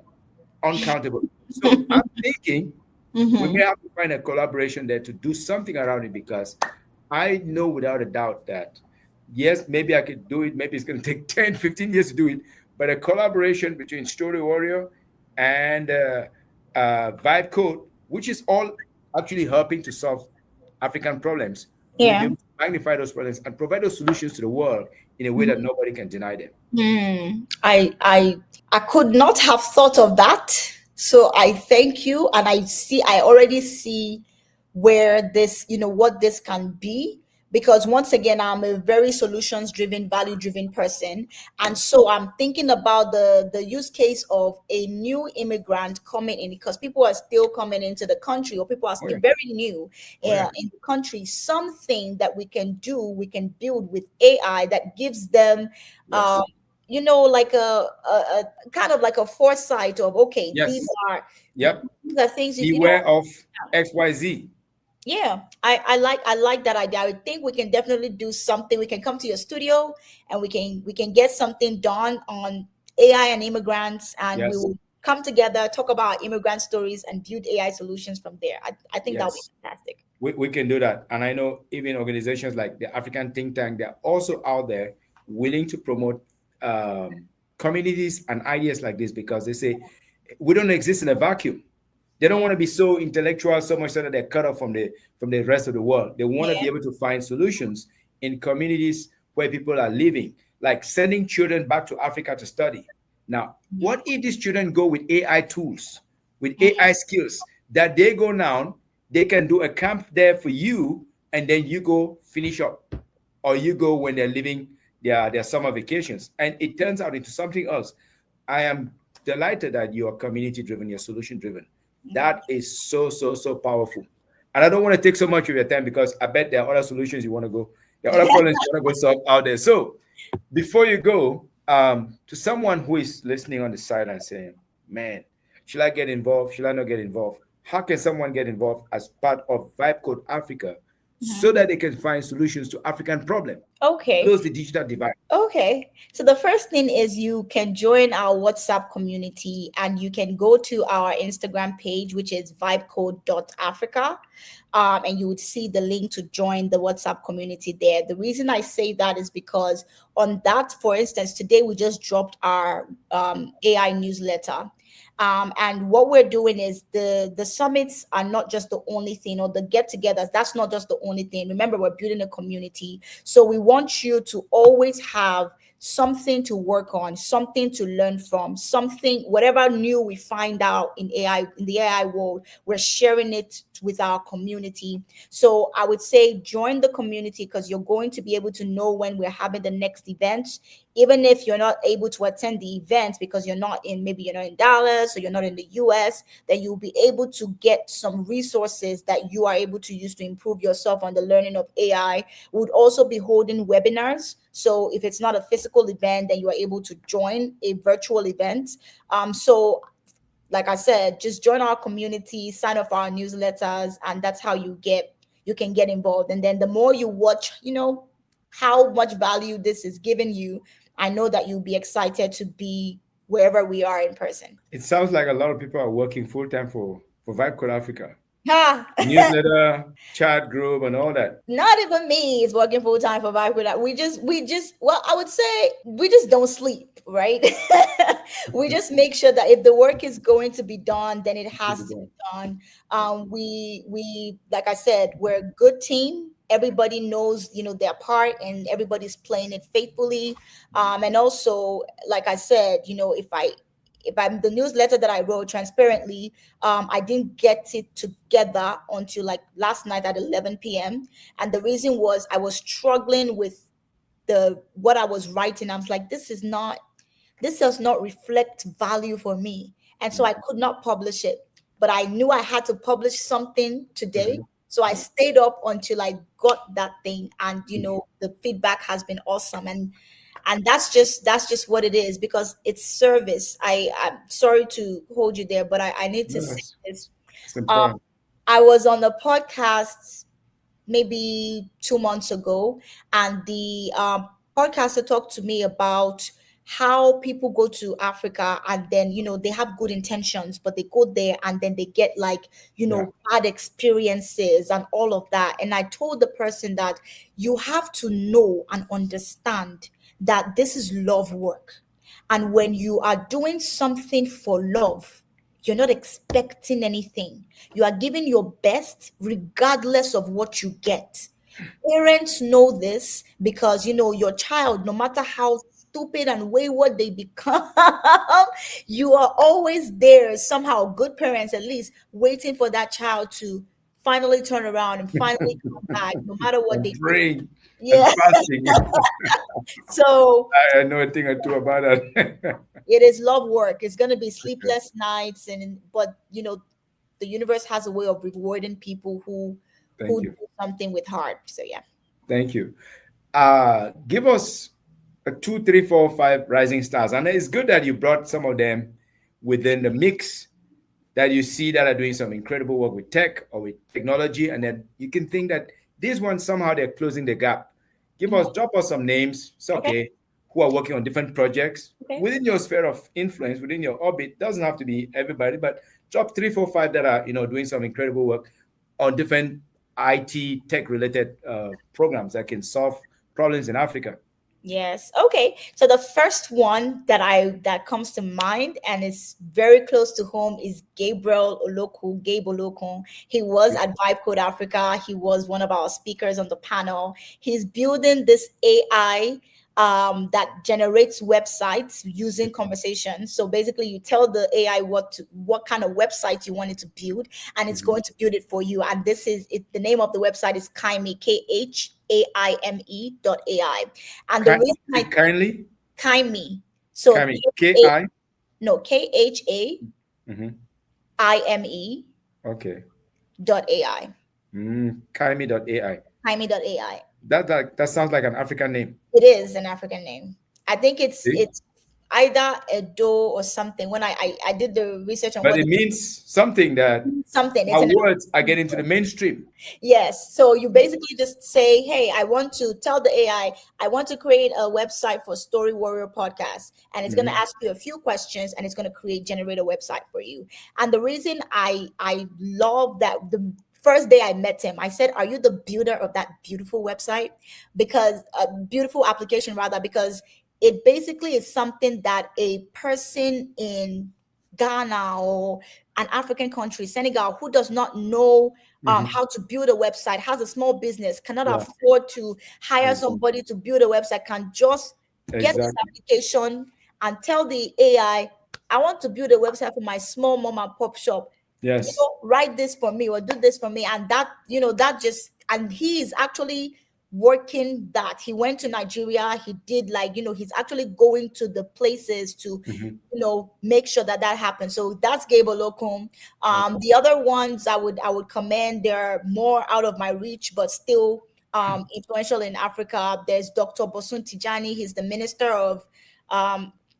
uncountable. So I'm thinking we may have to find a collaboration there to do something around it, because I know without a doubt that yes, maybe I could do it. Maybe it's going to take 10, 15 years to do it. But a collaboration between Story Warrior and Vibe Code, which is all actually helping to solve African problems, will be Yeah. able to magnify those problems and provide those solutions to the world in a way that nobody can deny them. I could not have thought of that. So I thank you, and I already see where this, what this can be, because once again, I'm a very solutions driven, value driven person. And so I'm thinking about the use case of a new immigrant coming in, because people are still coming into the country, or people are Oh, still yeah. very new Oh, yeah. in the country. Something that we can do, we can build with AI that gives them Yes. like a kind of like a foresight of, okay, these Yes. are Yep. these are things Beware of XYZ. yeah, I like that idea. I think we can definitely do something. We can come to your studio and we can get something done on AI and immigrants, and we Yes. will come together, talk about immigrant stories, and build AI solutions from there. I think that would be Yes. fantastic. We can do that. And I know even organizations like the African Think Tank, they're also out there willing to promote um, communities and ideas like this, because they say we don't exist in a vacuum. They don't want to be so intellectual so much so that they're cut off from the rest of the world. They want to be Yeah. able to find solutions in communities where people are living, like sending children back to Africa to study. Now, what if these children go with AI tools, with AI skills that they go now, they can do a camp there for you, and then you go finish up, or you go when they're living their summer vacations, and it turns out into something else. I am delighted that you are community driven, you're solution driven. That is so, so, so powerful. And I don't want to take so much of your time, because I bet there are other solutions you want to go, there are other problems you want to go solve out there. So before you go, to someone who is listening on the side and saying, man, should I get involved? Should I not get involved? How can someone get involved as part of Vibe Code Africa so that they can find solutions to African problems, Okay. close the digital divide? Okay. So the first thing is you can join our WhatsApp community, and you can go to our Instagram page, which is VibeCodeAfrica. And you would see the link to join the WhatsApp community there. The reason I say that is because on that, for instance, today we just dropped our AI newsletter. And what we're doing is the summits are not just the only thing, or the get-togethers. That's not just the only thing. Remember, we're building a community, so we want you to always have something to work on, something to learn from, something, whatever new we find out in AI, in the AI world, we're sharing it with our community. So I would say join the community, because you're going to be able to know when we're having the next event. Even if you're not able to attend the event because maybe you're not in Dallas, or you're not in the US, then you'll be able to get some resources that you are able to use to improve yourself on the learning of AI. We would also be holding webinars. So if it's not a physical event, then you are able to join a virtual event. So like I said, just join our community, sign up for our newsletters, and that's how you can get involved. And then the more you watch, how much value this is giving you, I know that you'll be excited to be wherever we are in person. It sounds like a lot of people are working full time for Vibe Code Africa, Ha! newsletter, chat group, and all that. Not even me is working full time for Vibe. Well, I would say we just don't sleep, right? We just make sure that if the work is going to be done, then it has to be done. We like I said, we're a good team. Everybody knows, their part, and everybody's playing it faithfully. And also, like I said, if I'm the newsletter that I wrote transparently, I didn't get it together until like last night at 11 p.m. And the reason was I was struggling with the what I was writing. I was like, this does not reflect value for me. And so I could not publish it. But I knew I had to publish something today. Mhm. So I stayed up until I got that thing. And the feedback has been awesome. And that's just what it is, because it's service. I'm sorry to hold you there, but I need to No, say this. it's Um, important. I was on the podcast maybe 2 months ago, and the podcaster talked to me about how people go to Africa, and then they have good intentions, but they go there and then they get like Yeah. bad experiences and all of that. And I told the person that you have to know and understand that this is love work, and when you are doing something for love, you're not expecting anything. You are giving your best regardless of what you get. Parents know this, because your child, no matter how stupid and wayward they become, you are always there somehow, good parents at least, waiting for that child to finally turn around and finally come back, no matter what And they do. praying and Yeah. fasting. So I know a thing or two about that. it is love work. It's going to be sleepless nights, but the universe has a way of rewarding people who Thank do you. something with heart. So yeah. Thank you. Give us a two, three, four, five rising stars. And it's good that you brought some of them within the mix that you see that are doing some incredible work with tech or with technology. And then you can think that these ones somehow they're closing the gap. Mhm. Drop us some names. It's Okay. okay. Who are working on different projects Okay. within your sphere of influence, within your orbit. Doesn't have to be everybody, but drop three, four, five that are doing some incredible work on different IT tech related programs that can solve problems in Africa. Yes. Okay. So the first one that comes to mind and is very close to home is Gabe Olokun. He was at VibeCode Africa. He was one of our speakers on the panel. He's building this AI that generates websites using conversation. So basically, you tell the AI what kind of website you want it to build, and it's Mhm. going to build it for you. And this is it. The name of the website is Kaime, KHAIME.ai. And the reason I Kindly, Kaime, so Kami, K K I. no KHAIME Mhm. Okay. dot AI. Kaimi.ai. Kaime.ai. That sounds like an African name. It is an African name. I think it's See? it's either Edo or something. When I did the research on But what it means something that something, it's our an words are getting to the mainstream. yes. So you basically just say, hey, I want to tell the AI, I want to create a website for Story Warrior podcast. And it's going to Mhm. ask you a few questions, and it's going to generate a website for you. And the reason I love that, the first day I met him, I said, are you the builder of that beautiful website? Because a beautiful application rather, because it basically is something that a person in Ghana or an African country, Senegal, who does not know Mhm. how to build a website, has a small business, cannot Yeah, afford to hire exactly. somebody to build a website, can just get this Exactly. application and tell the I want to build a website for my small mom and pop shop. Yes. Write this for me or do this for me. And that just, and he is actually working that. He went to Nigeria. He did like, he's actually going to the places to, Mhm. make sure that happens. So that's Gable Locum. Okay. The other ones I would commend, they're more out of my reach, but still influential in Africa. There's Dr. Bosun Tijani. He's the Minister of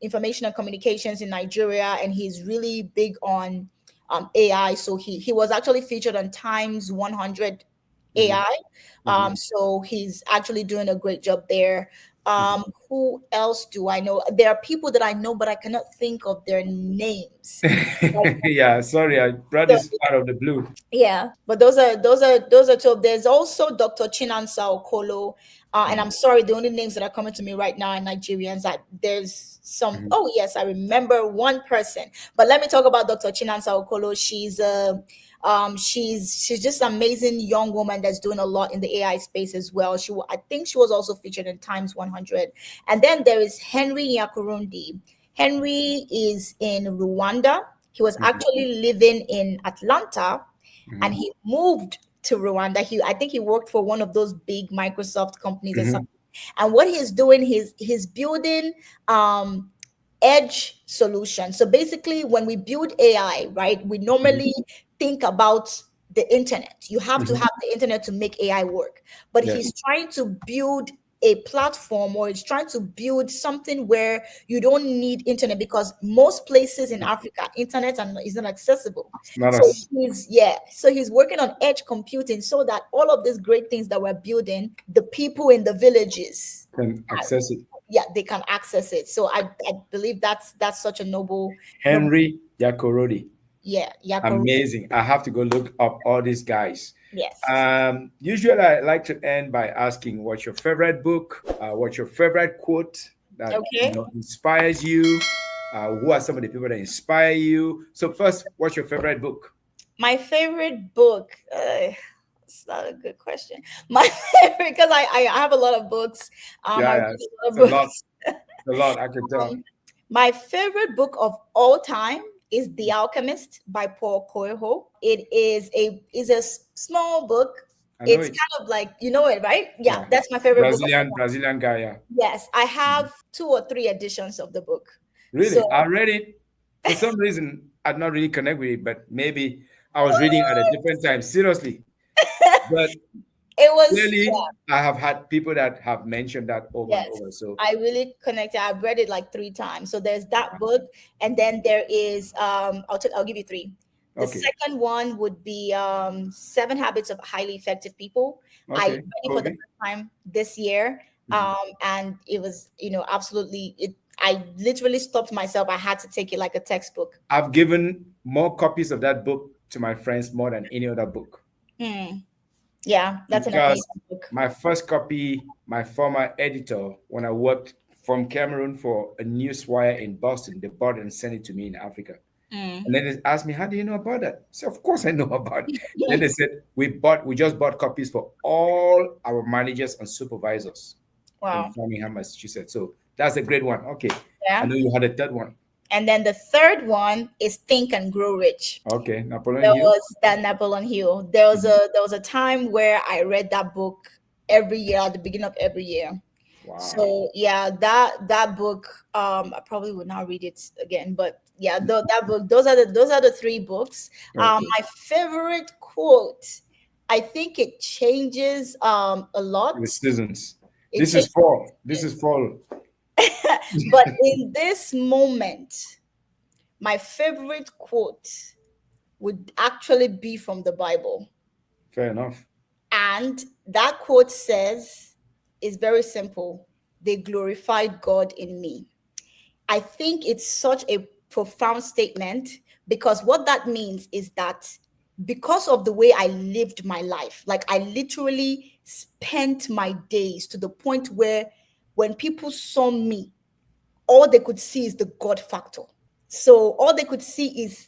Information and Communications in Nigeria, and he's really big on AI. So he was actually featured on Times 100 Mhm. AI. Mhm. So he's actually doing a great job there. Mhm. Who else do I know? There are people that I know, but I cannot think of their names. Yeah, sorry, I brought So, this out of the blue. yeah, but those are two. There's also Dr. Chinansa Okolo, and Mm. I'm sorry, the only names that are coming to me right now are Nigerians. That there's some. Mhm. Oh yes, I remember one person. But let me talk about Dr. Chinansa Okolo. She's just an amazing young woman that's doing a lot in the AI space as well. I think she was also featured in Times 100. And then there is Henry Nyakurundi. Henry is in Rwanda. He was Mhm. actually living in Atlanta, and Mhm. he moved to Rwanda. I think he worked for one of those big Microsoft companies or Mhm. something. And what he's doing, he's building um edge solution. So basically, when we build AI, right, we Mhm. normally think about the internet. You have to Mhm. have the internet to make AI work. But he's Yes. trying to build a platform, or he's trying to build something where you don't need internet, because most places in Africa, internet is not accessible. It's not So us he's working on edge computing so that all of these great things that we're building, the people in the villages, can access it. yeah, they can access it. So I believe that's such a noble. Henry Yakorodi. Yeah, Yakoro. Amazing. I have to go look up all these guys. Yes. Usually, I like to end by asking, "What's your favorite book? What's your favorite quote that Okay. inspires you? Who are some of the people that inspire you?" So first, what's your favorite book? My favorite book. It's not a good question. My favorite, because I have a lot of books. I Yeah, read yeah, a lot it's of a lot, books. a lot. I can tell. My favorite book of all time is The Alchemist by Paul Coelho. It is a small book. I know It's it. kind of like, you know it, right? Yeah, Yeah, that's my favorite book. Brazilian guy. Yeah. Yes, I Mhm. have 2 or 3 editions of the book. So Really, I read it. For some reason, I did not really connect with it, but maybe I was reading at a different time. Seriously, but it was, clearly, I have had people that have mentioned that over and yes, over. So, I really connected. I've read it like 3 times. So there's that book, and then there is I'll give you three. The okay, second one would be 7 Habits of Highly Effective People. I read okay, it for the Kobe. first time this year, Mhm. and it was, absolutely. I literally stopped myself. I had to take it like a textbook. I've given more copies of that book to my friends more than any other book Hmm. Yeah, that's an because amazing book. my first copy, my former editor, when I worked from Cameroon for a newswire in Boston, they bought and sent it to me in Africa. And then they asked me, "How do you know about that?" I said, "Of course I know about it." Then they said, we just bought copies for all our managers and supervisors in Wow. Framingham, Massachusetts. So that's a great one. Okay. I Yeah. know you had a third one. And then the third one is Think and Grow Rich. Okay. Napoleon There Hill. was that Napoleon Hill. There was Mhm. a time where I read that book every year at the beginning of every year. Wow. So yeah, that book, I probably would not read it again, but yeah, that book, those are the 3 books. Okay. My favorite quote, I think it changes a The lot. seasons. It This is changes, fall. This is fall. but in this moment, my favorite quote would actually be from the Bible. Fair enough. And that quote says, is very simple: they glorified God in me. I think it's such a profound statement, because what that means is that because of the way I lived my life, like I literally spent my days to the point where when people saw me, all they could see is the God factor. So all they could see is,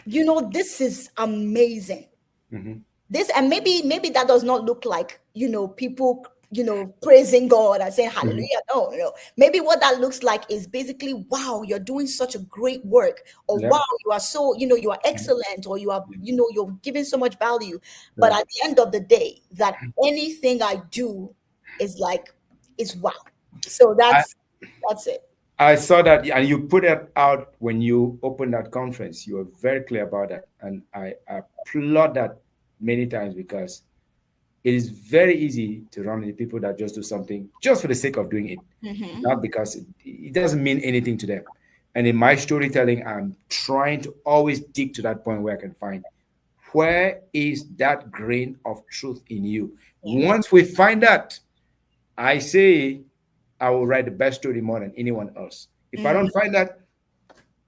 this is amazing. Mhm. This, and maybe that does not look like, people, praising God and saying Mhm. hallelujah. No, no. Maybe what that looks like is basically, wow, you're doing such a great work, or Yeah. wow, you are so, you are Mhm. excellent, or you are, Yeah. you're giving so much value. But Yeah. at the end of the day, that anything I do is like, is wow. So I, that's it. I saw that, and you put it out when you opened that conference. You were very clear about that, and I applaud that many times because it is very easy to run into people that just do something just for the sake of doing it, Hmm. not because it doesn't mean anything to them. And in my storytelling, I'm trying to always dig to that point where I can find where is that grain of truth in you. Yes. Once we find that, I say I will write the best story more than anyone else. If I Mm, don't find that,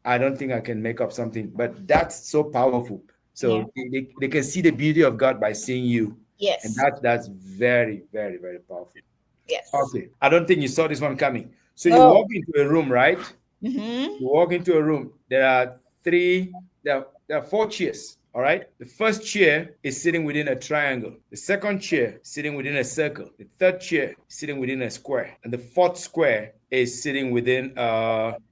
I don't think I can make up something. But that's so powerful. yeah. So they can see the beauty of God by seeing you. And Yes. that's very, very, very powerful. Yes. Okay. I don't think you saw this one coming. So you No. walk into a room, right? Hmm. You walk into a room. There are 4 chairs. All right. The first chair is sitting within a triangle. The second chair sitting within a circle. The third chair sitting within a square. And the fourth square is sitting within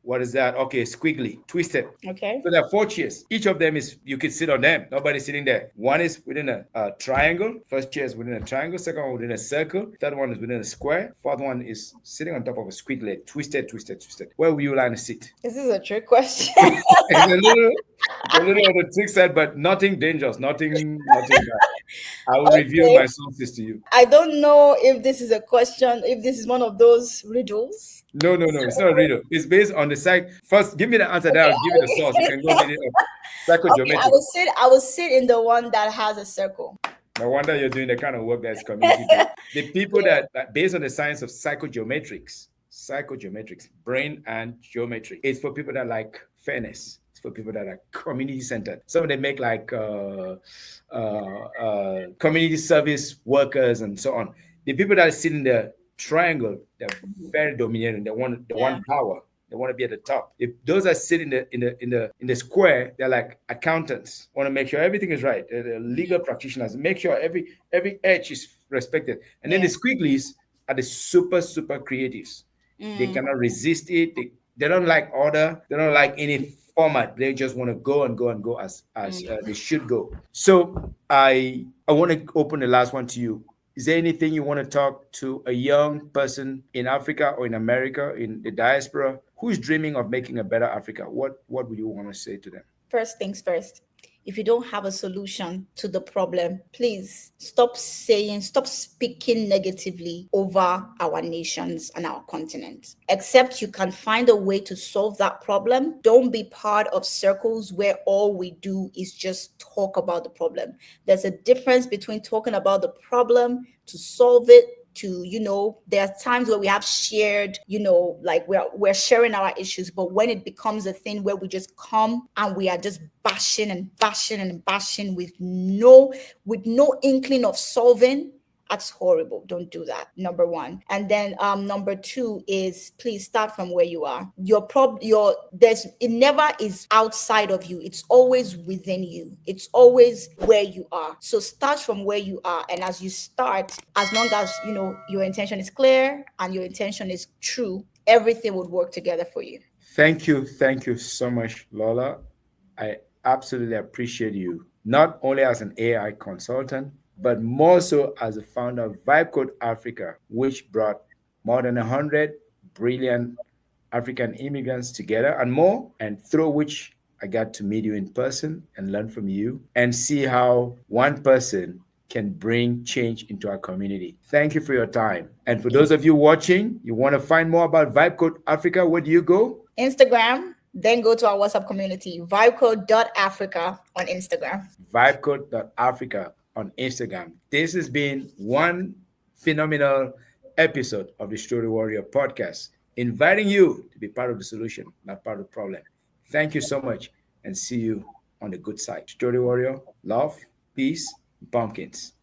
what is that? Okay, squiggly, twisted. Okay. So there are four chairs. Each of them is you can sit on them. Nobody's sitting there. One is within a triangle. First chair is within a triangle. Second one within a circle. Third one is within a square. Fourth one is sitting on top of a squiggly, twisted, twisted, twisted. Where would you like to sit? This is a trick question. It's a little on the trick side, but nothing dangerous, nothing bad. I will reveal Okay. my sources to you. I don't know if this is a question, if this is one of those riddles. No. It's not a riddle. It's based on the psych. First, give me the answer. Then Okay, I'll give you the source. You can go read it up. okay, Psychogeometrics. I will sit in the one that has a circle. No wonder you're doing the kind of work that's community based. The people that based on the science of psychogeometrics, brain and geometry. It's for people that like fairness. It's for people that are community centered. Some of them make like community service workers and so on. The people that sit in the triangle, they're very domineering. They want power. They want to be at the top. If those that sit in the square, they're like accountants. Want to make sure everything is right. They're legal practitioners. Make sure every edge is respected. And then the squigglies are the super creatives. They cannot resist it. They don't like order. They don't like any format. They just want to go and go as they should go. So I want to open the last one to you. Is there anything you want to talk to a young person in Africa or in America, in the diaspora, who's dreaming of making a better Africa? What would you want to say to them? First things first. If you don't have a solution to the problem, please stop speaking negatively over our nations and our continent. Except you can find a way to solve that problem. Don't be part of circles where all we do is just talk about the problem. There's a difference between talking about the problem to solve it, to there are times where we have shared, like we're sharing our issues, but when it becomes a thing where we just come and we are just bashing with no inkling of solving, that's horrible. Don't do that. Number one. And then number two is please start from where you are. It never is outside of you. It's always within you. It's always where you are. So start from where you are. And as you start, as long as your intention is clear and your intention is true, everything would work together for you. Thank you so much, Lola. I absolutely appreciate you, not only as an AI consultant, but more so as the founder of VibeCodeAfrica, which brought more than 100 brilliant African immigrants together and more, and through which I got to meet you in person and learn from you and see how one person can bring change into our community. Thank you for your time. And for those of you watching, you want to find more about VibeCodeAfrica, where do you go? Instagram, then go to our WhatsApp community, VibeCode.Africa on Instagram. VibeCode.Africa on Instagram. This has been one phenomenal episode of the Story Warrior podcast, inviting you to be part of the solution, not part of the problem. Thank you so much and see you on the good side. Story Warrior, love, peace, pumpkins.